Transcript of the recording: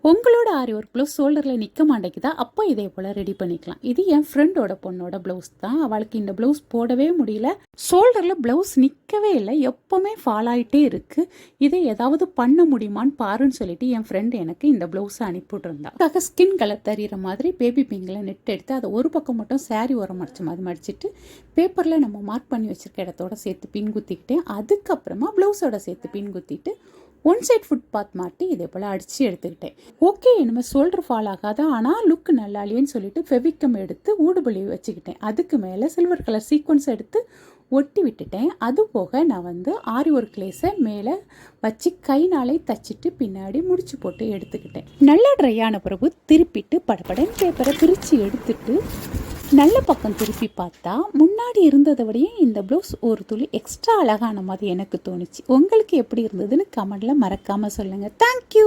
உங்களோட ஆரி work blouse ஷோல்டரில் நிற்க மாட்டேங்குதா, அப்போ இதே போல் ரெடி பண்ணிக்கலாம். இது என் ஃப்ரெண்டோட பொண்ணோட ப்ளவுஸ் தான். அவளுக்கு இந்த ப்ளவுஸ் போடவே முடியல, ஷோல்டரில் ப்ளவுஸ் நிற்கவே இல்லை, எப்போவுமே ஃபால் ஆகிட்டே இருக்குது. இதை ஏதாவது பண்ண முடியுமான்னு பாருன்னு சொல்லிட்டு என் ஃப்ரெண்டு எனக்கு இந்த ப்ளவுஸை அனுப்பிவிட்ருந்தா. அதுக்காக ஸ்கின் கலர் தெரிகிற மாதிரி பேபி பிங்கில் நெட் எடுத்து அதை ஒரு பக்கம் மட்டும் சாரி உரம் மடிச்ச மாதிரி மடிச்சிட்டு பேப்பரில் நம்ம மார்க் பண்ணி வச்சுருக்க இடத்தோட சேர்த்து பின் குத்திக்கிட்டேன். அதுக்கப்புறமா ப்ளவுஸோட சேர்த்து பின் குத்திட்டு ஒன் சைட் ஃபுட் பாத் மாட்டி இதே போல் அடித்து எடுத்துக்கிட்டேன். ஓகே, இனிமேல் ஷோல்டர் ஃபால் ஆகாது, ஆனால் லுக் நல்லா இல்லையேன்னு சொல்லிட்டு ஃபெவிக்கம் எடுத்து ஊடுபலி வச்சுக்கிட்டேன். அதுக்கு மேலே சில்வர் கலர் சீக்வன்ஸ் எடுத்து ஒட்டி விட்டுட்டேன். அது போக நான் ஆரி ஒர்க் லேஸை மேலே வச்சு கைனாலே தச்சிட்டு பின்னாடி முடிச்சு போட்டு எடுத்துக்கிட்டேன். நல்லா ட்ரை ஆன பிறகு திருப்பிட்டு படப்படன் பேப்பரை பிரித்து எடுத்துட்டு நல்ல பக்கம் திருப்பி பார்த்தா முன்னாடி இருந்ததை விடையே இந்த ப்ளவுஸ் ஒரு துளி எக்ஸ்ட்ரா அழகான மாதிரி எனக்கு தோணுச்சு. உங்களுக்கு எப்படி இருந்ததுன்னு கமெண்டில் மறக்காமல் சொல்லுங்கள். தேங்க்யூ.